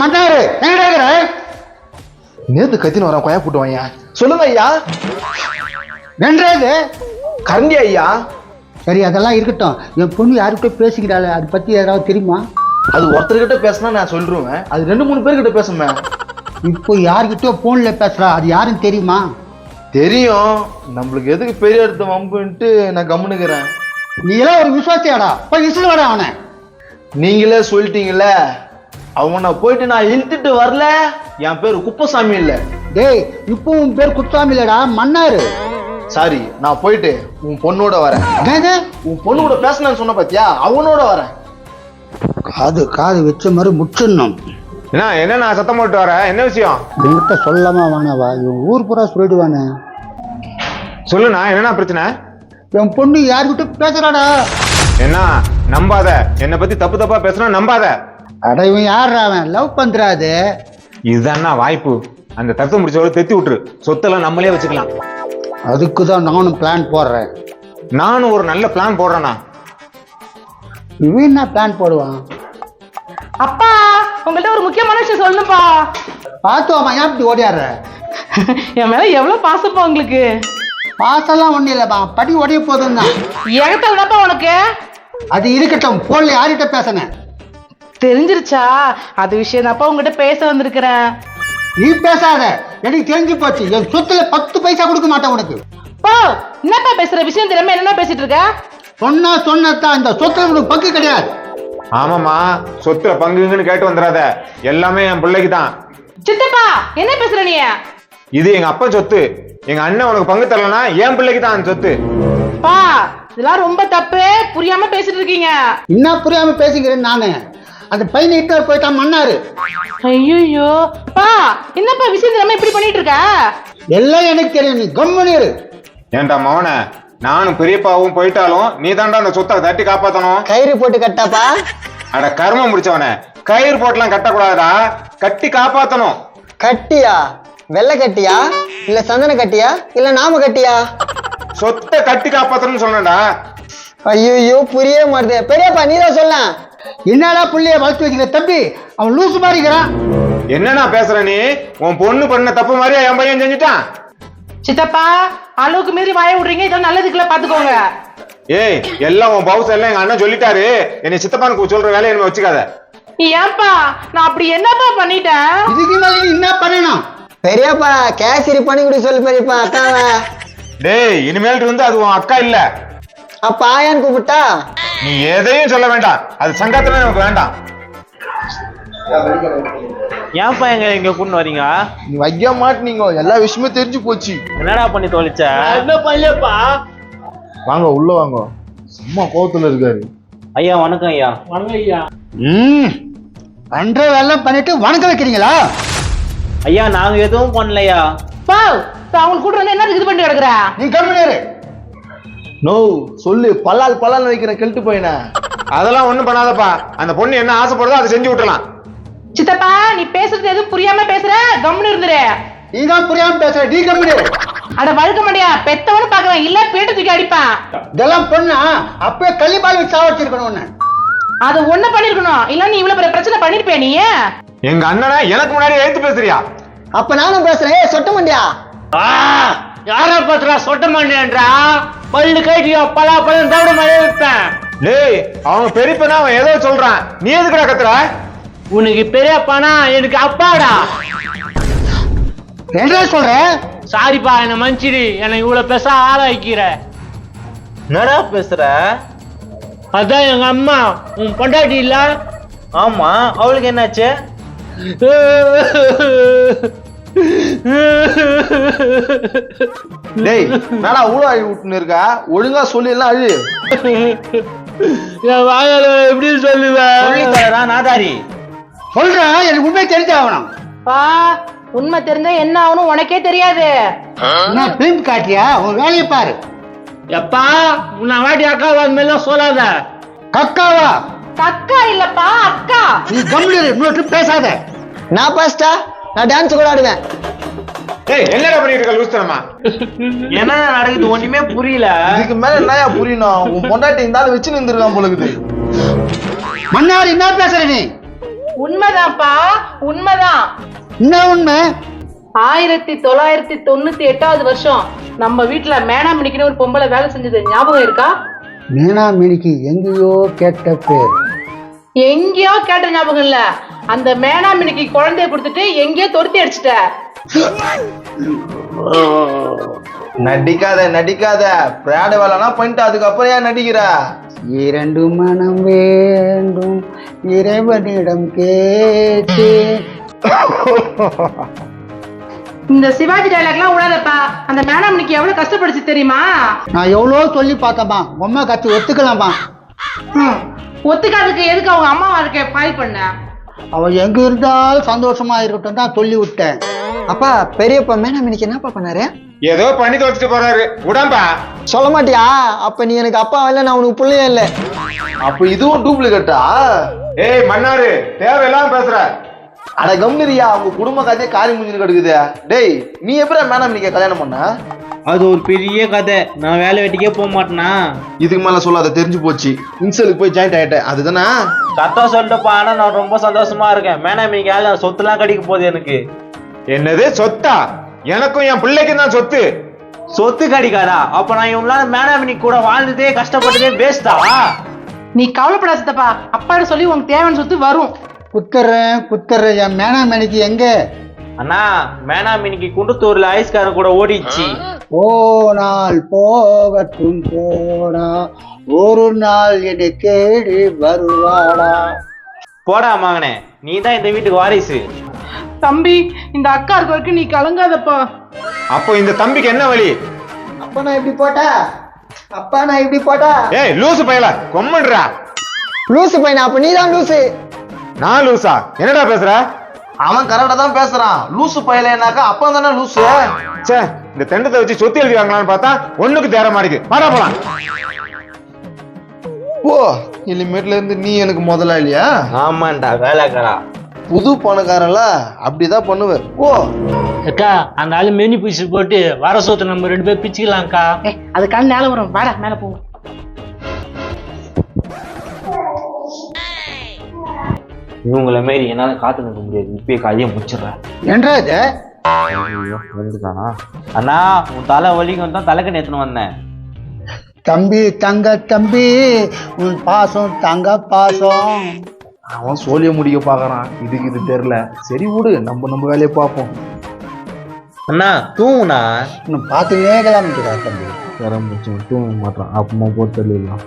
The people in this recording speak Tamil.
மன்னாரு நேத்து கத்தின்னு வரேன் கொயா போட்டு வாங்க. சொல்லுங்க ஐயா. நன்றாது கரண்டி ஐயா. சரி அதெல்லாம் இருக்கட்டும். என் பொண்ணு யாருக்கிட்ட பேசிக்கிறாள், அதை பத்தி ஏதாவது தெரியுமா? அது ஒருத்தர்கிட்ட பேசினா நான் சொல்லிடுவேன், அது 2-3 பேர்கிட்ட பேசுமே. இப்போ யாருக்கிட்டோ போன்ல பேசுறா, அது யாருன்னு தெரியுமா? தெரியும். நம்மளுக்கு எதுக்கு பெரிய இடத்து வம்புன்ட்டு நான் கம்முனுக்கிறேன். நீ எல்லாம் ஒரு விசுவாசியாடா, போய் விசில் வாடா அவனை. நீங்களே சொல்லிட்டீங்கல்ல, அவனை போயிட்டு நான் இழுத்துட்டு வரல. என் பேரு குப்பசாமி இல்ல. டேய், இப்போ உன் பேர் குத்தாமி இல்லடா, மன்னாரு. சாரி, நான் போயிட்டு உன் பொண்ணோட வரேன். உன் பொண்ணு கூட பேசணும்னு சொன்ன பாத்தியா, அவனோட வரேன். காது வச்ச மாதிரி முச்சிடணும். என்ன நான் சத்தம் போட்டு வரேன், என்ன விஷயம்? என்கிட்ட சொல்லாம வானவா, இவன் ஊர் பூரா சொல்லிடுவானே. சொல்லுண்ணா, என்னண்ணா பிரச்சனை? என் பொண்ணு யாருக்கிட்ட பேசுறாடா. என்ன நம்பாத, என்னை பத்தி தப்பு தப்பா பேசுனா நம்பாத. அட இவன் யாரா, அவன் லவ் பண்றாது. இதுதான்னா வாய்ப்பு. அந்த தத்து முடிச்சவரை தெத்தி விட்டுரு, சொத்தெல்லாம் நம்மளே வச்சுக்கலாம். அதுக்குதான் நானும் பிளான் போடுறேன். நானும் ஒரு நல்ல பிளான் போடுறேண்ணா. இவன் என்ன பிளான் போடுவான்? அப்பா, உங்கள்ட்ட ஒரு முக்கியமான விஷயம் சொல்லணும்ப்பா. பார்த்துவாமா, ஏன் இப்படி ஓடியாடுற? என் மேல எவ்வளவு பாசப்பா உங்களுக்கு. பாசெல்லாம் ஒண்ணு இல்லப்பா, படி ஓடிய போதும் தான். எகத்தப்பா உனக்கு. அது இருக்கட்டும், போன்ல யார்கிட்ட பேசுனேன்? தெரிஞ்சிருச்சா? அது விஷயம் தான்ப்பா உங்ககிட்ட பேச வந்திருக்கிறேன். நீ பேசாத, எனக்கு தெரிஞ்சு போச்சு. என் சொத்துல 10 பைசா கொடுக்க மாட்டேன் உனக்கு. போ, என்னப்பா பேசுற? விஷயம் தெரியாம என்ன பேசிட்டு இருக்க? சொன்னதான், இந்த சொத்துல உனக்கு பங்கு கிடையாது. ஆமாமா, சொத்துல பங்குன்னு கேட்டு வந்துடாத, எல்லாமே என் பிள்ளைக்கு தான். சித்தப்பா, என்ன பேசுற நீ? இது எங்க அப்பா சொத்து. எங்க அண்ணன் உனக்கு பங்கு தரலன்னா என் பிள்ளைக்கு தான் அந்த சொத்து. பா, இதெல்லாம் ரொம்ப தப்பு. புரியாம பேசிட்டு இருக்கீங்க. என்ன புரியாம பேசிக்கிறேன் நானு? அந்த பையனை இட்டு போயிட்டான் மன்னாரு. ஐயோ பா, என்னப்பா விஷயம் தெரியாம இப்படி பண்ணிட்டு இருக்க? எல்லாம் எனக்கு தெரியும், நீ கம்முனு இரு. ஏன்டா மவன, நானும் பெரியப்பாவும் போயிட்டாலும் நீ தாண்டா அந்த சொத்தை தட்டி காப்பாத்தணும். கயிறு போட்டு கட்டாப்பா? அட கர்மம் முடிச்சவன, கயிறு போட்டுலாம் கட்டக்கூடாதா, கட்டி காப்பாத்தணும். கட்டியா? வெள்ளை கட்டியா இல்ல சந்தன கட்டியா இல்ல நாம கட்டியா? சொத்தை கட்டி காப்பாத்தணும்னு சொன்னடா. ஐயோ புரிய மாட்டேது. பெரியப்பா நீதான் சொல்ல. என்னடா புள்ளைய வளர்த்து வைக்கிற தம்பி, அவன் லூசு மாறிக்கிறான். என்னன்னா பேசுற நீ? உன் பொண்ணு பண்ண தப்பு மாதிரியா என் பையன் செஞ்சுட்டான்? சித்தப்பா, அளவுக்கு மீறி வாய விடுறீங்க. இதெல்லாம் நல்லதுக்குள்ள பாத்துக்கோங்க. ஏய், எல்லாம் உன் பவுஸ் எல்லாம் எங்க அண்ணன் சொல்லிட்டாரு. என்னை சித்தப்பானுக்கு சொல்ற வேலையை என்ன வச்சுக்காத. ஏன்பா, நான் அப்படி என்னப்பா பண்ணிட்டேன்? இதுக்கு மேல நீ என்ன பண்ணணும்? பெரியப்பா கேசரி பண்ணி கூட சொல்லு பெரியப்பா அக்காவ. டேய், இனிமேல் இருந்து அது உன் அக்கா இல்ல. அப்ப ஆயான்னு கூப்பிட்டா? நீ எதையும் சொல்ல வேண்டாம், அது சங்கத்துல நமக்கு வேண்டாம். ஏன்ப்பா இங்க கூட்டு வரீங்க? நீ வைக்க மாட்டீங்க, எல்லா விஷயமும் தெரிஞ்சு போச்சு. என்னடா பண்ணி தொலைச்ச? என்ன பையப்பா? வாங்க உள்ள வாங்க, சும்மா கோவத்துல இருக்காரு. ஐயா வணக்கம் ஐயா. வணக்கம் ஐயா. பண்ற வேலை பண்ணிட்டு வணக்கம் வைக்கிறீங்களா? ஐயா நாங்க எதுவும் பண்ணலையா. பா, அவங்க கூட வந்து என்ன இது பண்ணி கிடக்குற? நீ கம்முனு இரு. நோ சொல்லு, பல்லால் வைக்கிற கெல்ட்டு பையனா. அதெல்லாம் ஒண்ணும் பண்ணாதப்பா. அந்த பொண்ணு என்ன ஆசைப்படுதோ அதை செஞ்சு விட்டுலாம். சித்தப்பா, நீ பேசுறது எதுவும் புரியாம பேசுற, கம்முன்னு இருந்துரு. நீ தான் புரியாம பேசுற, நீ கம்முனு இரு. அட வழுக்க மாட்டியா, பெத்தவனு பாக்குறேன், இல்ல பேட்டு தூக்கி அடிப்பான். இதெல்லாம் பொண்ணா அப்பவே கள்ளிப்பால் வச்சு சாவடிச்சிருக்கணும் ஒண்ணு. அது ஒண்ணு பண்ணிருக்கணும், இல்ல நீ இவ்வளவு பெரிய பிரச்சனை பண்ணிருப்பே நீ. எங்க அண்ணனை எனக்கு முன்னாடி எழுத்து பேசுறியா? அப்ப நானும் பேசுறேன். சொட்ட மாட்டியா? யாரா பாத்துறா சொட்ட மாட்டேன்றா? பல்லு கைட்டியோ பலா பழம் தவிட மாதிரி வைப்பேன். டேய், அவங்க பெரியப்பனா அவன் ஏதோ சொல்றான், நீ எதுக்குடா கத்துற? உனக்கு பெரியப்பானா எனக்கு அப்பாடா. என்ன சொல்ற? சாரிப்பா, என்ன மன்னிச்சிடு. என்னை இவ்வளவு பேச ஆளாக்கிற. என்னடா பேசுற? அதான் எங்க அம்மா உன் பொண்டாட்டி இல்ல? ஆமா, அவளுக்கு என்னாச்சு? டேய், நானா ஊழ அழி விட்டுன்னு இருக்கா? ஒழுங்கா சொல்லி எல்லாம் அழு. என் வாயால எப்படி சொல்லுவேன்? சொல்லித்தரடா நாதாரி. சொல்றேன், எனக்கு உண்மை தெரிஞ்சாகணும். பா, உண்மை தெரிஞ்சா என்ன ஆகணும் உனக்கே தெரியாது. என்ன பிலிம் காட்டியா? உன் வேலையை பாரு. எப்பா, உன்னை வாட்டி அக்கா மேலாம் சொல்லாத. கக்காவா? கக்கா இல்லப்பா, அக்கா. நீ கம்முனு இரு, இன்னொரு பேசாத. நான் பாஸ்டா, நான் டான்ஸ் கூட ஆடுவேன். டேய், என்னடா பண்ணிட்டு இருக்க லூஸ்தனமா? என்ன நடக்குது ஒண்ணுமே புரியல. இதுக்கு மேல என்னயா புரியணும்? உன் பொண்டாட்டி இந்த ஆளு வச்சு நின்றுருக்கான் போல இருக்குது. மன்னார் என்ன பேசுற நீ? உண்மைதான்ப்பா, உண்மைதான். என்ன உண்மை? 1998 வருஷம் நம்ம வீட்டுல மேனாமணிக்குன்னு ஒரு பொம்பளை வேலை செஞ்சது ஞாபகம் இருக்கா? மீனாமணிக்கு எங்கேயோ கேட்ட பேர். எங்கேயோ கேட்ட ஞாபகம் இல்ல. அந்த மேனாமணிக்கு குழந்தைய கொடுத்துட்டு எங்கேயோ துரத்தி அடிச்சிட்ட. நடிக்காத நடிக்காத, பிராட வேலைனா பண்ணிட்டு அதுக்கப்புறம் ஏன் நடிக்கிற? இரண்டு மனம் வேண்டும் இறைவனிடம் கேட்டு. இந்த சிவாஜி டைலாக்லாம் விடாதப்பா. அந்த மேனாமணிக்கு எவ்வளவு கஷ்டப்படுச்சு தெரியுமா? நான் எவ்வளோ சொல்லி பார்த்தப்பா, உம்மா கட்சி ஒத்துக்கலாமா? ஒத்துக்காதுக்கு எதுக்கு அவங்க அம்மா வாழ்க்கைய பாய் பண்ண? அவன் எங்க இருந்தாலும் சந்தோஷமா இருக்கட்டும் தான் சொல்லி விட்டேன். அப்பா பெரியப்பா மேனாமணிக்கு என்னப்பா பண்ணாரு? ஏதோ பண்ணி தொலைச்சிட்டு போறாரு, விடாம்பா. சொல்ல மாட்டியா? அப்ப நீ எனக்கு அப்பா இல்ல, நான் உனக்கு பிள்ளையே இல்ல. அப்ப இதுவும் டூப்ளிகேட்டா? ஏய் மன்னாரு, தேவையில்லாம பேசுற. அட கம்னிரியா, உங்க குடும்ப கதையே காரி முடிஞ்சு கிடக்குது. டேய், நீ எப்படி மேனாமணிக்க கல்யாணம் பண்ண? அது ஒரு பெரிய கதை. நான் வேலை வெட்டிக்கே போக மாட்டேனா? இதுக்கு மேல சொல்லாத, தெரிஞ்சு போச்சு. இன்சலுக்கு போய் ஜாயிண்ட் ஆயிட்டேன், அதுதானே? கரெக்டா சொல்லிட்டுப்பா. ஆனா நான் ரொம்ப சந்தோஷமா இருக்கேன். மேனாமணிக்கு வேலை சொத்துலாம் கிடைக்க போகுது எனக்கு. என்னது சொத்தா? எனக்கும் என் பிள்ளைக்கும் தான் சொத்து. சொத்து கிடைக்காதா? அப்ப நான் இவங்களால மேனாமணி கூட வாழ்ந்ததே கஷ்டப்பட்டதே வேஸ்டா? நீ கவலைப்படாத சித்தப்பா. அப்பாட சொல்லி உனக்கு தேவையான சொத்து வரும். குத்துறேன். என் மேனாமணிக்கு எங்க? அண்ணா, மேனாமணிக்கு குண்டத்தூர்ல ஐஸ்காரன் கூட ஓடிச்சு. போனால் போகட்டும் போனா, ஒரு நாள் என்னை தேடி வருவாடா. போடா மகனே, நீ தான் இந்த வீட்டுக்கு வாரிசு. தம்பி, இந்த அக்கா இருக்க வரைக்கும் நீ கலங்காதப்பா. அப்போ இந்த தம்பிக்கு என்ன வழி? அப்பா நான் இப்படி போட்டா? ஏய் லூசு பயல, கொம்மன்றா. லூசு பையனா? அப்ப நீ தான் லூசு. நான் லூசா? என்னடா பேசுற? அவன் கரெக்டா தான் பேசுறான். லூசு பயலேனாக்கா அப்பா தானே லூசு. சே, இந்த தெண்டத்தை வச்சு சொத்து எழுதி வாங்கலாம்னு பார்த்தா ஒண்ணுக்கு தேர மாட்டேங்குது. வாடா போலாம். ஓ, இனிமேட்ல இருந்து நீ எனக்கு முதலாளியா? ஆமாண்டா வேலைக்காரா. புது பணக்காரன்ல அப்படிதான் பண்ணுவேன். ஓ, அக்கா, அந்த ஆளு மெனி பீஸ் போட்டு வர சொத்து நம்ம 2 பேர் பிச்சுக்கலாம்க்கா. அதுக்கான நேரம் வரும். வாடா மேல போவோம். இவங்கள மாரி என்னால காத்து நிற்க முடியாது. இப்பயே கையை முடிச்சிடுறேன். என்றா இது? வந்துட்டானா? அண்ணா, உன் தலை வலிக்கும் தான் தலைக்கு நேத்துன்னு வந்தேன். தம்பி தங்க தம்பி, உன் பாசம் தங்க பாசம். அவன் சோழிய முடிக்க பாக்குறான். இதுக்கு இது தெரியல. சரி விடு, நம்ம வேலையை பார்ப்போம். அண்ணா தூங்குண்ணா. இன்னும் பார்த்துனே கிளம்பிட்டுடா தம்பி. வேற முடிச்சு தூங்க மாட்டான். அப்பமா போட்டு தள்ளிடலாம்.